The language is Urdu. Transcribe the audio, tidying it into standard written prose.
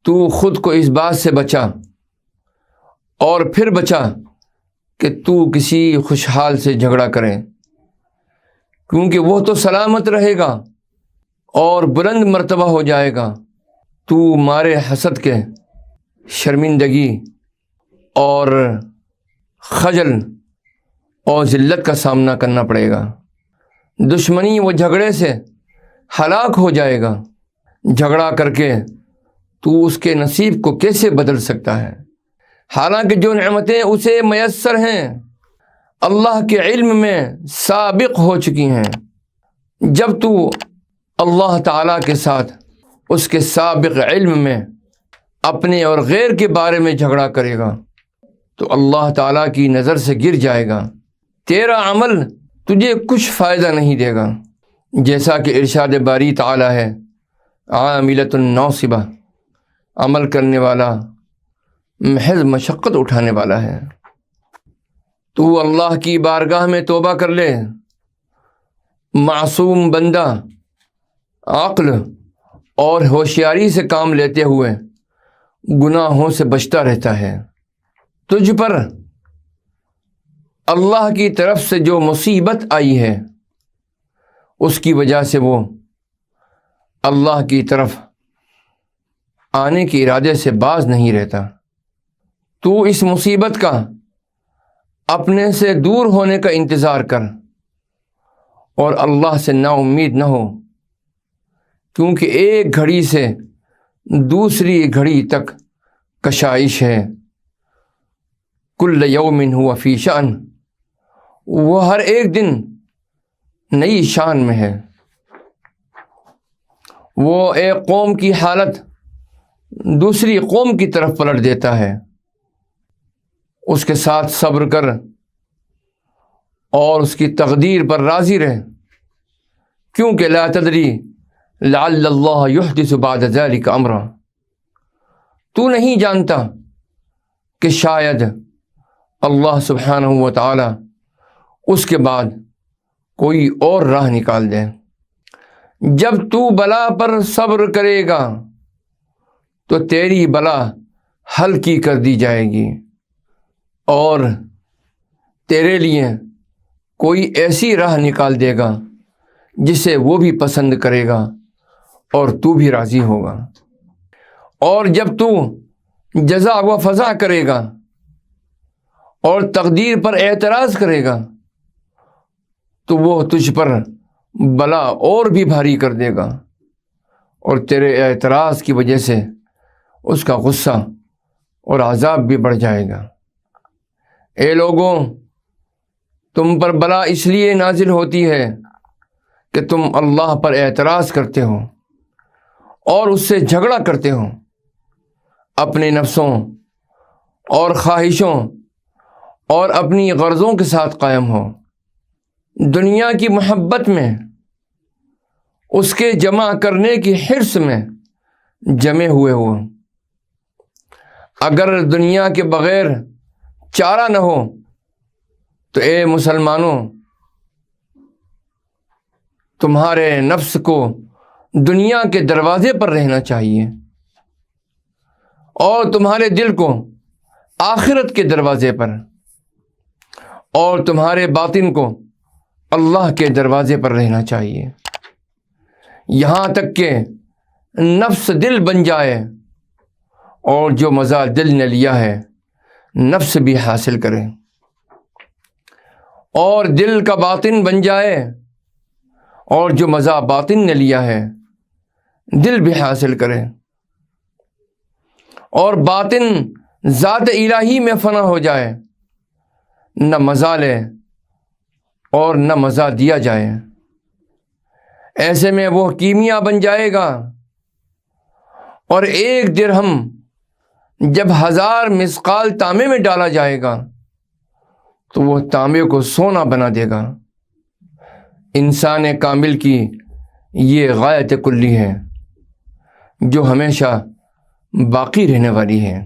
تو خود کو اس بات سے بچا اور پھر بچا کہ تو کسی خوشحال سے جھگڑا کرے، کیونکہ وہ تو سلامت رہے گا اور بلند مرتبہ ہو جائے گا، تو مارے حسد کے شرمندگی اور خجل اور ذلت کا سامنا کرنا پڑے گا۔ دشمنی و جھگڑے سے ہلاک ہو جائے گا۔ جھگڑا کر کے تو اس کے نصیب کو کیسے بدل سکتا ہے؟ حالانکہ جو نعمتیں اسے میسر ہیں اللہ کے علم میں سابق ہو چکی ہیں۔ جب تو اللہ تعالیٰ کے ساتھ اس کے سابق علم میں اپنے اور غیر کے بارے میں جھگڑا کرے گا تو اللہ تعالیٰ کی نظر سے گر جائے گا، تیرا عمل تجھے کچھ فائدہ نہیں دے گا۔ جیسا کہ ارشاد باری تعالیٰ ہے، عاملۃ ناصبہ، عمل کرنے والا محض مشقت اٹھانے والا ہے۔ تو اللہ کی بارگاہ میں توبہ کر لے۔ معصوم بندہ عقل اور ہوشیاری سے کام لیتے ہوئے گناہوں سے بچتا رہتا ہے۔ تجھ پر اللہ کی طرف سے جو مصیبت آئی ہے اس کی وجہ سے وہ اللہ کی طرف آنے کے ارادے سے باز نہیں رہتا۔ تو اس مصیبت کا اپنے سے دور ہونے کا انتظار کر اور اللہ سے نا امید نہ ہو، کیونکہ ایک گھڑی سے دوسری گھڑی تک کشائش ہے۔ کل یوم ہوا فی شأن، وہ ہر ایک دن نئی شان میں ہے۔ وہ ایک قوم کی حالت دوسری قوم کی طرف پلٹ دیتا ہے۔ اس کے ساتھ صبر کر اور اس کی تقدیر پر راضی رہ، کیونکہ لا تدری لعل اللہ یحدث بعد ذلک امرا، تو نہیں جانتا کہ شاید اللہ سبحانہ و تعالی اس کے بعد کوئی اور راہ نکال دے۔ جب تو بلا پر صبر کرے گا تو تیری بلا ہلکی کر دی جائے گی اور تیرے لیے کوئی ایسی راہ نکال دے گا جسے وہ بھی پسند کرے گا اور تو بھی راضی ہوگا۔ اور جب تو جزا و فضا کرے گا اور تقدیر پر اعتراض کرے گا تو وہ تجھ پر بلا اور بھی بھاری کر دے گا اور تیرے اعتراض کی وجہ سے اس کا غصہ اور عذاب بھی بڑھ جائے گا۔ اے لوگوں، تم پر بلا اس لیے نازل ہوتی ہے کہ تم اللہ پر اعتراض کرتے ہو اور اس سے جھگڑا کرتے ہو، اپنے نفسوں اور خواہشوں اور اپنی غرضوں کے ساتھ قائم ہو، دنیا کی محبت میں، اس کے جمع کرنے کی حرص میں جمے ہوئے ہو۔ اگر دنیا کے بغیر چارہ نہ ہو تو اے مسلمانوں، تمہارے نفس کو دنیا کے دروازے پر رہنا چاہیے اور تمہارے دل کو آخرت کے دروازے پر، اور تمہارے باطن کو اللہ کے دروازے پر رہنا چاہیے، یہاں تک کہ نفس دل بن جائے اور جو مزہ دل نے لیا ہے نفس بھی حاصل کرے، اور دل کا باطن بن جائے اور جو مزہ باطن نے لیا ہے دل بھی حاصل کرے، اور باطن ذات الہی میں فنا ہو جائے، نہ مزہ لے اور نہ مزہ دیا جائے۔ ایسے میں وہ کیمیا بن جائے گا، اور ایک درہم جب 1000 مثقال تانبے میں ڈالا جائے گا تو وہ تانبے کو سونا بنا دے گا۔ انسان کامل کی یہ غایت کلی ہے جو ہمیشہ باقی رہنے والی ہے۔